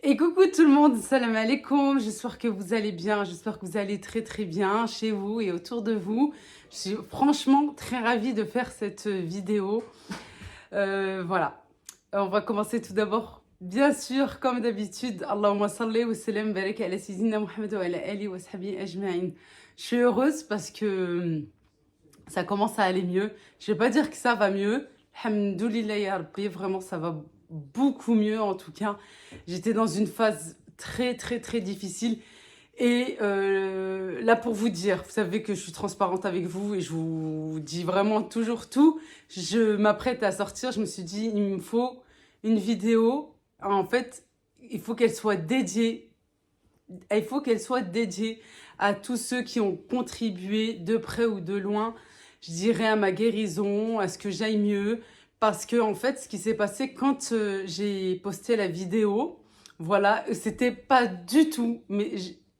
Et coucou tout le monde, salam alaikum, j'espère que vous allez bien, j'espère que vous allez très très bien chez vous et autour de vous. Je suis franchement très ravie de faire cette vidéo. Voilà, on va commencer tout d'abord, bien sûr, comme d'habitude, Allahumma salli wa sallam barik ala sayyidina Muhammad wa ala ali wa sahbihi ajma'in. Je suis heureuse parce que ça commence à aller mieux. Je vais pas dire que ça va mieux, alhamdoulilah ya Rabbi, vraiment ça va beaucoup mieux en tout cas. J'étais dans une phase très très très difficile et là pour vous dire, vous savez que je suis transparente avec vous et je vous dis vraiment toujours tout. Je m'apprête à sortir, je me suis dit il me faut une vidéo. En fait, il faut qu'elle soit dédiée. Il faut qu'elle soit dédiée à tous ceux qui ont contribué de près ou de loin, je dirais, à ma guérison, à ce que j'aille mieux. Parce que, en fait, ce qui s'est passé quand j'ai posté la vidéo, voilà, c'était pas du tout, mais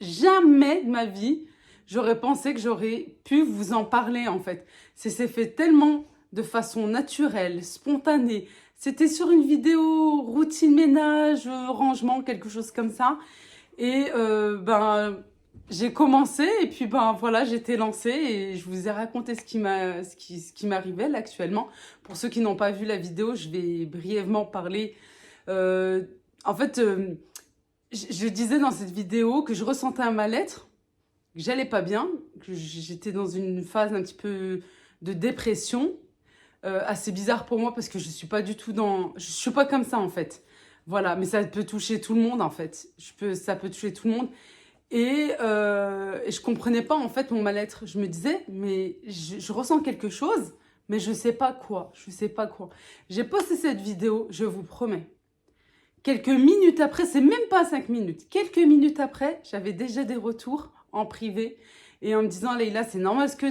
jamais de ma vie, j'aurais pensé que j'aurais pu vous en parler, en fait. C'est fait tellement de façon naturelle, spontanée. C'était sur une vidéo routine ménage, rangement, quelque chose comme ça. Et j'ai commencé et puis voilà, j'étais lancée et je vous ai raconté ce qui m'arrivait là actuellement. Pour ceux qui n'ont pas vu la vidéo, je vais brièvement parler. Euh, en fait, je disais dans cette vidéo que je ressentais un mal-être, que j'allais pas bien, que j'étais dans une phase un petit peu de dépression, assez bizarre pour moi parce que je suis pas du tout je suis pas comme ça en fait. Voilà, mais ça peut toucher tout le monde en fait. Ça peut toucher tout le monde. Et je comprenais pas en fait mon mal-être. Je me disais, mais je ressens quelque chose, mais je sais pas quoi. Je sais pas quoi. J'ai posté cette vidéo, je vous promets. Quelques minutes après, c'est même pas 5 minutes. Quelques minutes après, j'avais déjà des retours en privé et en me disant, Leïla, c'est normal ce que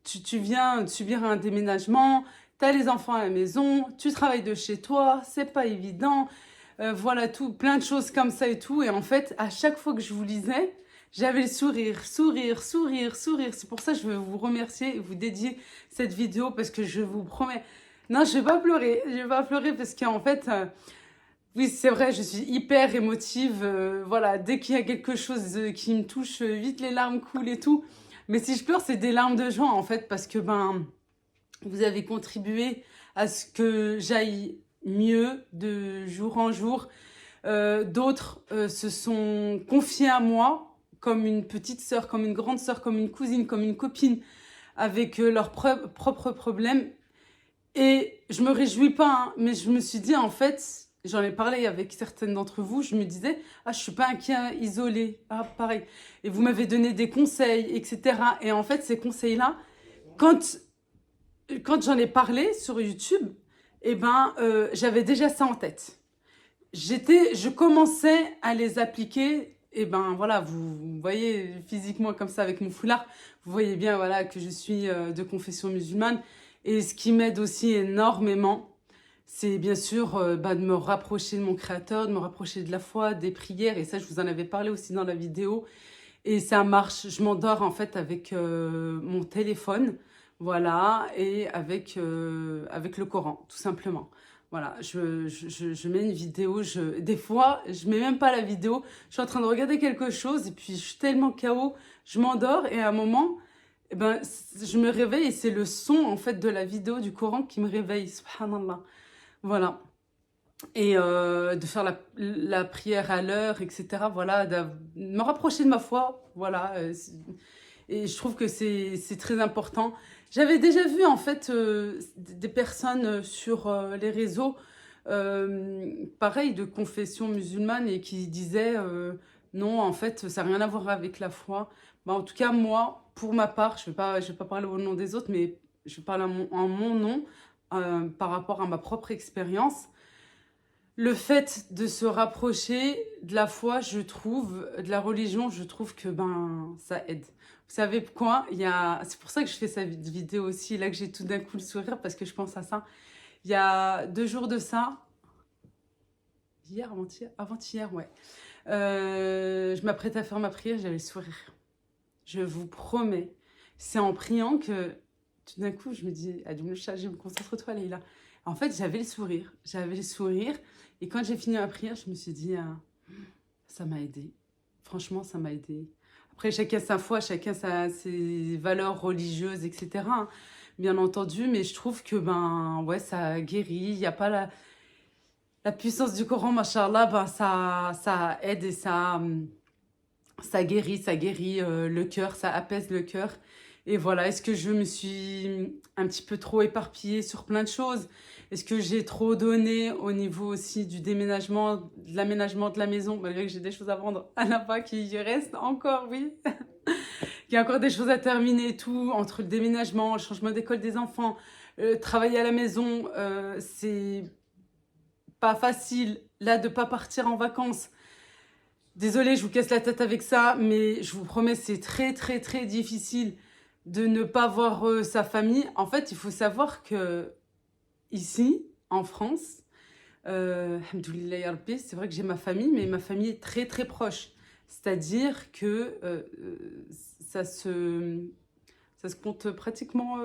tu viens de subir un déménagement, tu as les enfants à la maison, tu travailles de chez toi, c'est pas évident. Voilà tout, plein de choses comme ça et tout. Et en fait, à chaque fois que je vous lisais, j'avais le sourire, sourire, sourire, sourire. C'est pour ça que je veux vous remercier et vous dédier cette vidéo parce que je vous promets. Non, je vais pas pleurer. Je vais pas pleurer parce qu'en fait, oui, c'est vrai, je suis hyper émotive. Voilà, dès qu'il y a quelque chose qui me touche, vite les larmes coulent et tout. Mais si je pleure, c'est des larmes de joie en fait parce que vous avez contribué à ce que j'aille mieux de jour en jour. D'autres se sont confiés à moi comme une petite sœur, comme une grande sœur, comme une cousine, comme une copine, avec leurs propres problèmes. Et je me réjouis pas, hein, mais je me suis dit, en fait, j'en ai parlé avec certaines d'entre vous, je me disais, ah, je suis pas un cas isolé, ah, pareil. Et vous m'avez donné des conseils, etc. Et en fait, ces conseils-là, quand j'en ai parlé sur YouTube, j'avais déjà ça en tête. Je commençais à les appliquer. Et voilà, vous voyez physiquement comme ça avec mon foulard, vous voyez bien voilà que je suis de confession musulmane. Et ce qui m'aide aussi énormément, c'est bien sûr de me rapprocher de mon Créateur, de me rapprocher de la foi, des prières. Et ça, je vous en avais parlé aussi dans la vidéo. Et ça marche. Je m'endors en fait avec mon téléphone. Voilà, et avec le Coran, tout simplement. Voilà, je mets une vidéo, des fois, je mets même pas la vidéo, je suis en train de regarder quelque chose et puis je suis tellement KO, je m'endors et à un moment, je me réveille et c'est le son en fait de la vidéo du Coran qui me réveille, subhanallah. Voilà. Et de faire la prière à l'heure, etc. Voilà, de me rapprocher de ma foi, voilà. Et je trouve que c'est très important. J'avais déjà vu en fait des personnes sur les réseaux, pareil, de confession musulmane et qui disaient non, en fait, ça n'a rien à voir avec la foi. En tout cas, moi, pour ma part, je vais pas parler au nom des autres, mais je parle en mon nom par rapport à ma propre expérience. Le fait de se rapprocher de la foi, je trouve, de la religion, je trouve que ça aide. Vous savez quoi? C'est pour ça que je fais cette vidéo aussi, là que j'ai tout d'un coup le sourire, parce que je pense à ça. Il y a 2 jours de ça, hier, avant-hier, ouais. Je m'apprête à faire ma prière, j'avais le sourire. Je vous promets. C'est en priant que tout d'un coup, je me dis, Adim le chat, je me concentre toi, Leïla. En fait, j'avais le sourire. J'avais le sourire. Et quand j'ai fini ma prière, je me suis dit, ah, ça m'a aidé. Franchement, ça m'a aidé. Après, chacun sa foi, chacun ses valeurs religieuses, etc. hein, bien entendu. Mais je trouve que, ben, ouais, ça guérit. Il n'y a pas la puissance du Coran, machallah, ben, ça aide et ça guérit le cœur, ça apaise le cœur. Et voilà, est-ce que je me suis un petit peu trop éparpillée sur plein de choses? Est-ce que j'ai trop donné au niveau aussi du déménagement, de l'aménagement de la maison, malgré que j'ai des choses à vendre à là-bas qui restent encore, oui. Il y a encore des choses à terminer et tout, entre le déménagement, le changement d'école des enfants, travailler à la maison, c'est pas facile, là, de pas partir en vacances. Désolée, je vous casse la tête avec ça, mais je vous promets, c'est très, très, très difficile de ne pas voir sa famille. En fait, il faut savoir que ici, en France, alhamdoulilah ya Rabbi, c'est vrai que j'ai ma famille, mais ma famille est très, très proche. C'est-à-dire que ça se compte pratiquement...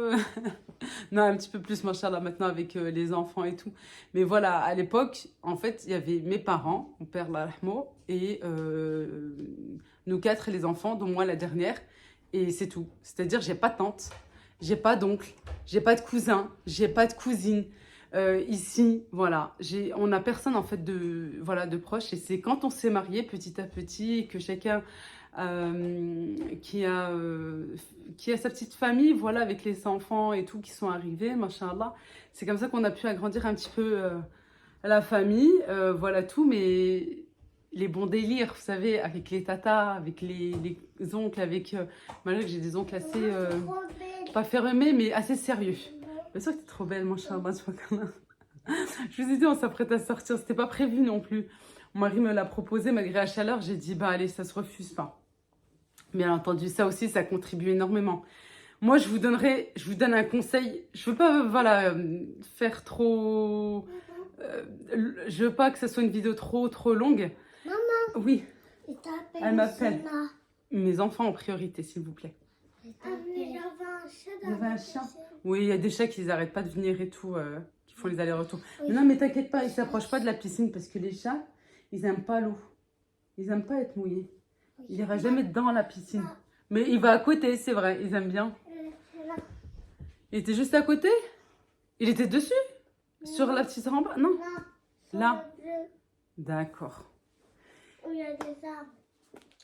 non, un petit peu plus, machallah, maintenant avec les enfants et tout. Mais voilà, à l'époque, en fait, il y avait mes parents, mon père, la rahmo, et nous quatre, les enfants, dont moi la dernière. Et c'est tout. C'est-à-dire, j'ai pas de tante, j'ai pas d'oncle, j'ai pas de cousin, j'ai pas de cousine. Ici, voilà, on n'a personne en fait de proche. Et c'est quand on s'est marié petit à petit, que chacun qui a sa petite famille, voilà, avec les enfants et tout qui sont arrivés, machallah. C'est comme ça qu'on a pu agrandir un petit peu la famille, voilà tout, mais les bons délires, vous savez, avec les tatas, avec les oncles, avec... malgré que j'ai des oncles assez... pas fermés, mais assez sérieux. Bien sûr que t'es trop belle, machallah, je vous ai dit, on s'apprête à sortir, c'était pas prévu non plus. Mon mari me l'a proposé, malgré la chaleur, j'ai dit, bah allez, ça se refuse pas. Bien entendu, ça aussi, ça contribue énormément. Moi, je vous donne un conseil. Je veux pas, voilà, faire trop... je veux pas que ça soit une vidéo trop longue. Maman. Oui. Elle m'appelle. Mes enfants en priorité, s'il vous plaît. Mais j'avais un chat. Oui, il y a des chats qui n'arrêtent pas de venir et tout, qui font les allers-retours. Oui. Non, mais t'inquiète pas, ils s'approchent pas de la piscine parce que les chats, ils aiment pas l'eau. Ils aiment pas être mouillés. Il ira jamais dans la piscine. Mais il va à côté, c'est vrai, ils aiment bien. Il était juste à côté? Il était dessus? Sur la petite rampe? Non? Là? D'accord. Où il y a des arbres.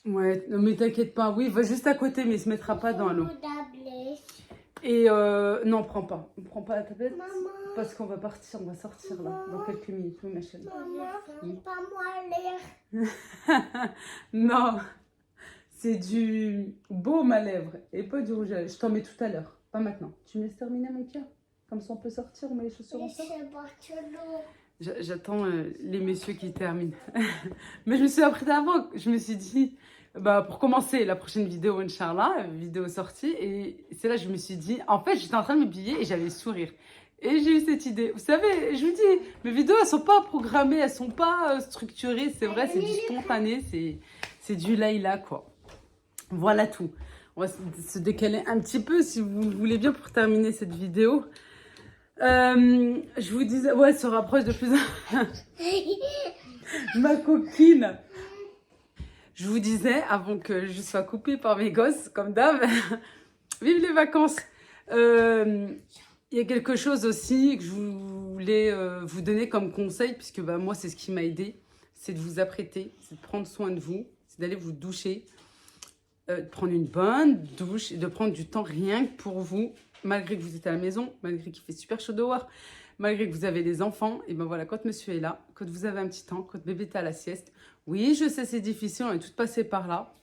Ouais, non, mais t'inquiète pas. Oui, il va juste à côté, mais il se mettra pas dans l'eau. Et non, prends pas. On prend pas la tablette. Maman. Parce qu'on va partir, on va sortir là, dans quelques minutes. Oui, ma chérie. Maman, c'est pas moi l'air. Non, c'est du baume à lèvres et pas du rouge à lèvres. Je t'en mets tout à l'heure, pas maintenant. Tu me laisses terminer mon cœur? Comme ça on peut sortir, on met les chaussures ensemble. J'attends les messieurs qui terminent. Mais je me suis apprêtée avant. Je me suis dit, bah, pour commencer la prochaine vidéo, Inch'Allah, vidéo sortie. Et c'est là que je me suis dit, en fait, j'étais en train de m'habiller et j'avais le sourire. Et j'ai eu cette idée. Vous savez, je vous dis, mes vidéos, elles sont pas programmées, elles sont pas structurées. C'est vrai, c'est du spontané, c'est du laïla, quoi. Voilà tout. On va se décaler un petit peu, si vous voulez bien, pour terminer cette vidéo. Je vous disais, ouais, elle se rapproche de plus en plus. Ma copine. Je vous disais, avant que je sois coupée par mes gosses, comme d'hab, vive les vacances. Il y a quelque chose aussi que je voulais vous donner comme conseil, puisque bah, moi, c'est ce qui m'a aidé, c'est de vous apprêter, c'est de prendre soin de vous, c'est d'aller vous doucher, de prendre une bonne douche et de prendre du temps rien que pour vous, malgré que vous êtes à la maison, malgré qu'il fait super chaud dehors, malgré que vous avez les enfants. Et ben voilà, quand monsieur est là, quand vous avez un petit temps, quand bébé est à la sieste, oui, je sais, c'est difficile, on est toutes passées par là.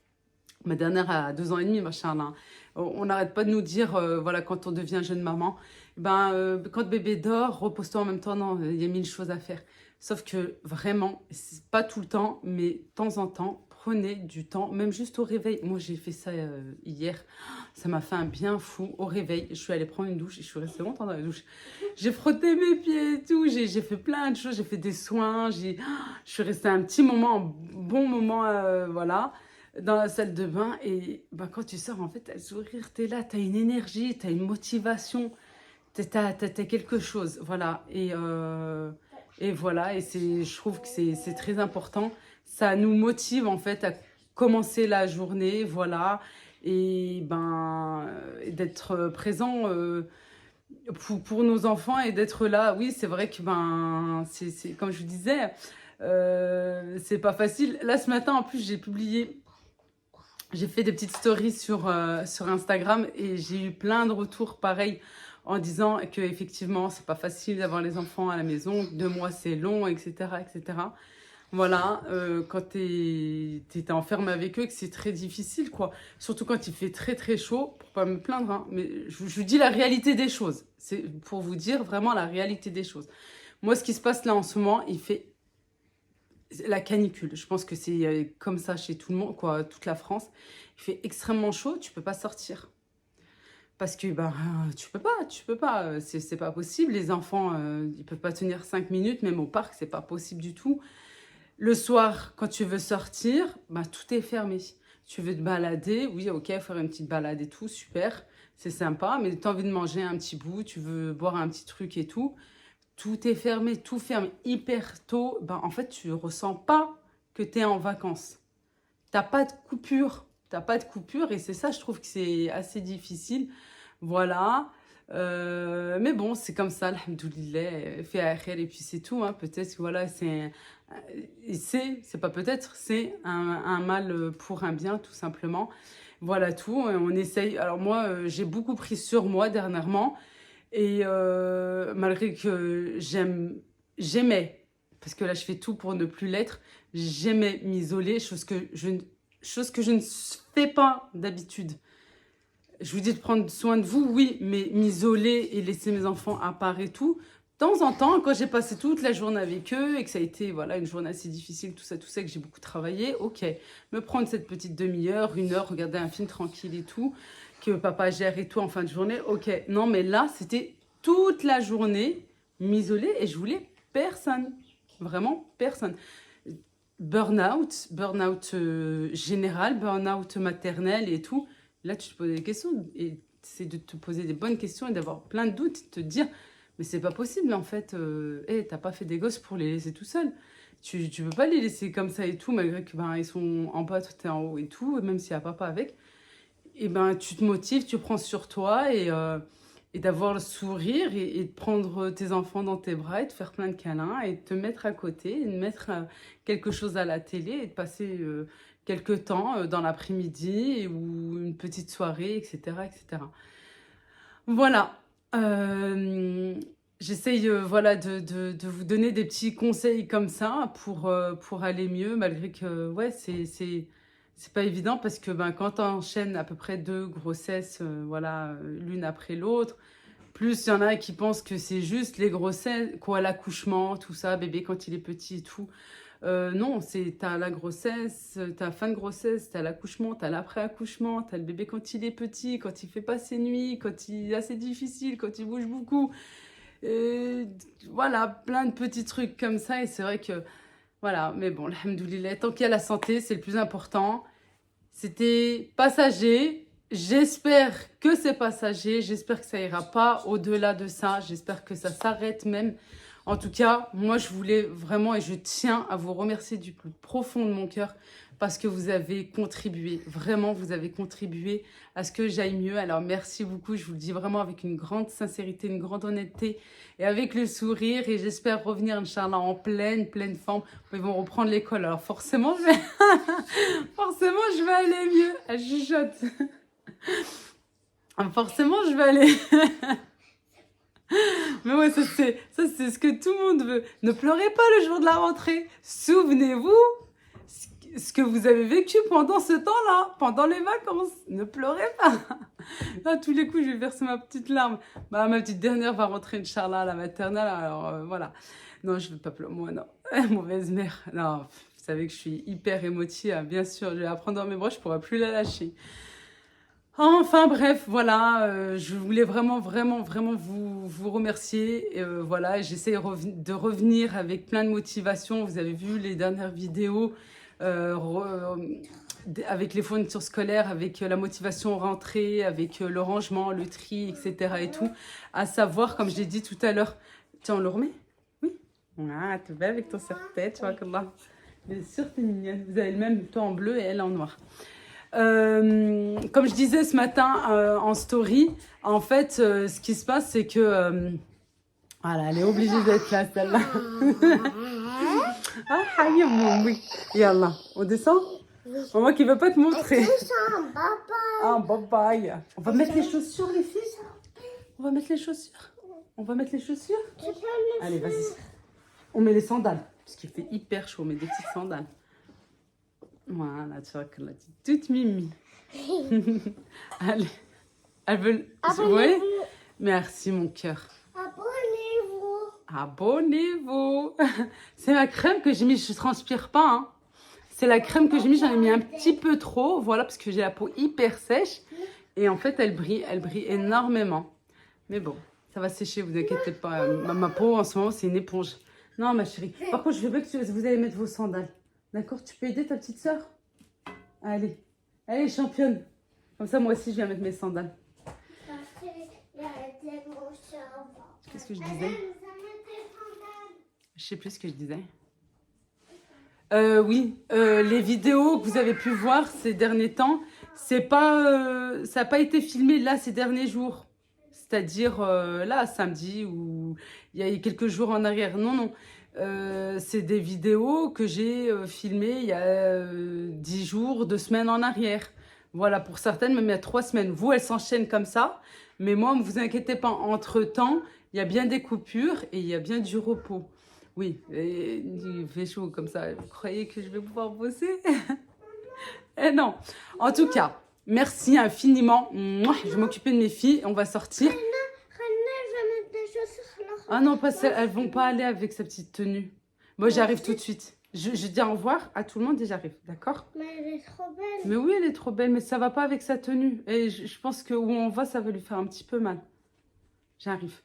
Ma dernière a 2 ans et demi, machin. On n'arrête pas de nous dire, voilà, quand on devient jeune maman, quand bébé dort, repose-toi en même temps. Non, il y a 1000 choses à faire. Sauf que vraiment, c'est pas tout le temps, mais de temps en temps, prenez du temps, même juste au réveil. Moi, j'ai fait ça hier. Ça m'a fait un bien fou. Au réveil, je suis allée prendre une douche et je suis restée longtemps dans la douche. J'ai frotté mes pieds et tout. J'ai fait plein de choses. J'ai fait des soins. Je suis restée un petit moment, un bon moment, voilà, dans la salle de bain. Et bah, quand tu sors, en fait, t'as le sourire, t'es là, t'as une énergie, t'as une motivation. t'as quelque chose, voilà. Et voilà, et je trouve que c'est très important. Ça nous motive en fait à commencer la journée, voilà, et ben d'être présent pour nos enfants et d'être là. Oui, c'est vrai que ben c'est comme je vous disais, c'est pas facile. Là ce matin en plus j'ai fait des petites stories sur Instagram et j'ai eu plein de retours pareils en disant que effectivement c'est pas facile d'avoir les enfants à la maison, 2 mois c'est long, etc., etc. Voilà, quand t'es enfermé avec eux, que c'est très difficile, quoi. Surtout quand il fait très très chaud, pour pas me plaindre, hein, mais je vous dis la réalité des choses. C'est pour vous dire vraiment la réalité des choses. Moi, ce qui se passe là en ce moment, il fait la canicule. Je pense que c'est comme ça chez tout le monde, quoi, toute la France. Il fait extrêmement chaud, tu peux pas sortir. Parce que ben, tu peux pas, c'est pas possible. Les enfants, ils peuvent pas tenir 5 minutes, même au parc, c'est pas possible du tout. Le soir, quand tu veux sortir, bah, tout est fermé. Tu veux te balader, oui, ok, faire une petite balade et tout, super, c'est sympa, mais tu as envie de manger un petit bout, tu veux boire un petit truc et tout, tout est fermé, tout ferme hyper tôt. Bah, en fait, tu ressens pas que tu es en vacances. T'as pas de coupure, t'as pas de coupure et c'est ça, je trouve que c'est assez difficile. Voilà. Mais bon, c'est comme ça, alhamdoulilah, fait à khir et puis c'est tout. Hein. Peut-être que voilà, c'est pas peut-être, c'est un mal pour un bien, tout simplement. Voilà tout. On essaye. Alors moi, j'ai beaucoup pris sur moi dernièrement et malgré que j'aimais, parce que là je fais tout pour ne plus l'être, j'aimais m'isoler, chose que je ne fais pas d'habitude. Je vous dis de prendre soin de vous, oui, mais m'isoler et laisser mes enfants à part et tout. De temps en temps, quand j'ai passé toute la journée avec eux et que ça a été voilà, une journée assez difficile, tout ça, que j'ai beaucoup travaillé, ok, me prendre cette petite demi-heure, 1 heure, regarder un film tranquille et tout, que papa gère et tout en fin de journée, ok. Non, mais là, c'était toute la journée, m'isoler et je voulais personne. Vraiment personne. Burn-out général, burn-out maternel et tout. Là, tu te poses des questions et c'est de te poser des bonnes questions et d'avoir plein de doutes, de te dire, mais c'est pas possible en fait. T'as pas fait des gosses pour les laisser tout seuls. Tu peux pas les laisser comme ça et tout, malgré que ben ils sont en bas, toi t'es en haut et tout, même s'il y a papa avec. Et ben tu te motives, tu prends sur toi et d'avoir le sourire et de prendre tes enfants dans tes bras et de faire plein de câlins et de te mettre à côté, et de mettre quelque chose à la télé et de passer quelques temps dans l'après-midi ou une petite soirée, etc., etc. Voilà. J'essaye voilà, de vous donner des petits conseils comme ça pour aller mieux, malgré que ouais, c'est pas évident parce que ben, quand on enchaîne à peu près 2 grossesses, voilà, l'une après l'autre, plus il y en a qui pensent que c'est juste les grossesses, quoi, l'accouchement, tout ça, bébé quand il est petit et tout. Non, t'as la grossesse, t'as fin de grossesse, t'as l'accouchement, t'as l'après-accouchement, t'as le bébé quand il est petit, quand il fait pas ses nuits, quand il est assez difficile, quand il bouge beaucoup. Euh, voilà, plein de petits trucs comme ça et c'est vrai que, voilà, mais bon, alhamdoulilah, tant qu'il y a la santé, c'est le plus important. C'était passager. J'espère que c'est passager. J'espère que ça ira pas au-delà de ça. J'espère que ça s'arrête même. En tout cas, moi, je voulais vraiment et je tiens à vous remercier du plus profond de mon cœur parce que vous avez contribué. Vraiment, vous avez contribué à ce que j'aille mieux. Alors, merci beaucoup. Je vous le dis vraiment avec une grande sincérité, une grande honnêteté et avec le sourire. Et j'espère revenir, Inch'Allah, en pleine forme. Ils vont reprendre l'école. Alors, forcément, forcément, je vais aller mieux. Elle chuchote. Forcément, je vais aller. Mais ouais, ça c'est ce que tout le monde veut. Ne pleurez pas le jour de la rentrée. Souvenez-vous ce que vous avez vécu pendant ce temps-là, pendant les vacances. Ne pleurez pas. Là, tous les coups, je vais verser ma petite larme. Bah, ma petite dernière va rentrer, Inch'Allah, à la maternelle. Alors, voilà. Non, je ne vais pas pleurer. Moi, non. Mauvaise mère. Non, vous savez que je suis hyper émotive. Bien sûr, je vais la prendre dans mes bras, je ne pourrai plus la lâcher. Enfin bref, voilà, je voulais vraiment vous remercier. Voilà, j'essaie de revenir avec plein de motivation. Vous avez vu les dernières vidéos, avec les fournitures scolaires, avec la motivation rentrée, avec le rangement, le tri, etc. et tout. À savoir, comme je l'ai dit tout à l'heure, tiens, on le remet? Oui. Ah, t'es belle avec ton serre-tête, tu vois que là. Bien sûr, t'es mignonne. Vous avez le même, toi en bleu et elle en noir. Comme je disais ce matin en story, en fait, ce qui se passe, c'est que... voilà, elle est obligée d'être là, celle-là. Ah, Haïm, oui. Yallah, on descend? Maman qui veut pas te montrer. Ah, bye bye. On va mettre les chaussures, les filles. On va mettre les chaussures. On va mettre les chaussures. Allez, vas-y. On met les sandales. Parce qu'il fait hyper chaud. On met des petites sandales. Voilà, tu vois que là, tu es toute mimi. Allez. Elle veut... Oui. Merci, mon cœur. Abonnez-vous. Abonnez-vous. C'est la crème que j'ai mis. Je transpire pas, hein. C'est la crème que j'ai mis, j'en ai mis un petit peu trop, voilà, parce que j'ai la peau hyper sèche. Et en fait, elle brille énormément. Mais bon, ça va sécher, vous inquiétez pas. Ma peau, en ce moment, c'est une éponge. Non, ma chérie. Par contre, je veux que vous allez mettre vos sandales. D'accord? Tu peux aider ta petite soeur? Allez. Allez, championne. Comme ça, moi aussi, je viens mettre mes sandales. Qu'est-ce que je disais? Je sais plus ce que je disais. Oui, les vidéos que vous avez pu voir ces derniers temps, c'est pas, ça n'a pas été filmé là ces derniers jours. C'est-à-dire là, samedi ou il y a quelques jours en arrière. Non, non. C'est des vidéos que j'ai filmées il y a 10 jours, 2 semaines en arrière. Voilà, pour certaines, même il y a 3 semaines. Vous, elles s'enchaînent comme ça. Mais moi, ne vous inquiétez pas, entre-temps, il y a bien des coupures et il y a bien du repos. Oui, et il fait chaud comme ça. Vous croyez que je vais pouvoir bosser? Eh non. En tout cas, merci infiniment. Mouah, je vais m'occuper de mes filles. On va sortir. Je vais mettre des chaussures. Ah non, parce qu'elles vont pas aller avec sa petite tenue. Moi, j'arrive tout de suite. Je dis au revoir à tout le monde et j'arrive, d'accord? Mais elle est trop belle. Mais oui, elle est trop belle, mais ça va pas avec sa tenue. Et je pense que où on va, ça va lui faire un petit peu mal. J'arrive.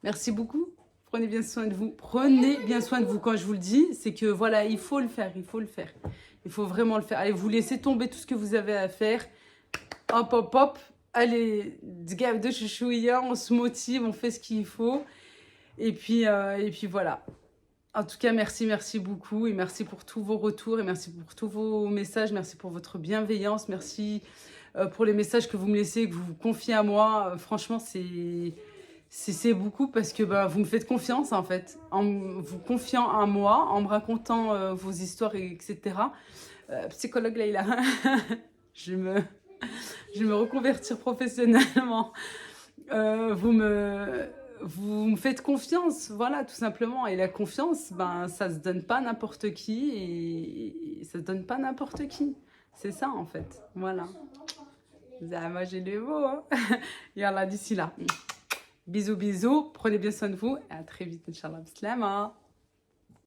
Merci beaucoup. Prenez bien soin de vous. Prenez bien soin de vous. Quand je vous le dis, c'est que voilà, il faut le faire. Il faut le faire. Il faut vraiment le faire. Allez, vous laissez tomber tout ce que vous avez à faire. Hop, hop, hop. Allez, de chouchouilla, on se motive, on fait ce qu'il faut. Et puis voilà. En tout cas, merci beaucoup. Et merci pour tous vos retours. Et merci pour tous vos messages. Merci pour votre bienveillance. Merci pour les messages que vous me laissez, que vous vous confiez à moi. Franchement, c'est beaucoup parce que vous me faites confiance en fait. En vous confiant à moi, en me racontant vos histoires, etc. Psychologue Leïla, je vais me reconvertir professionnellement. Vous me faites confiance, voilà, tout simplement. Et la confiance, ça se donne pas à n'importe qui et ça se donne pas à n'importe qui. C'est ça en fait, voilà. Moi j'ai les mots, hein. Yallah, d'ici là. Bisous, bisous. Prenez bien soin de vous. Et à très vite, Inch'Allah. Bislama.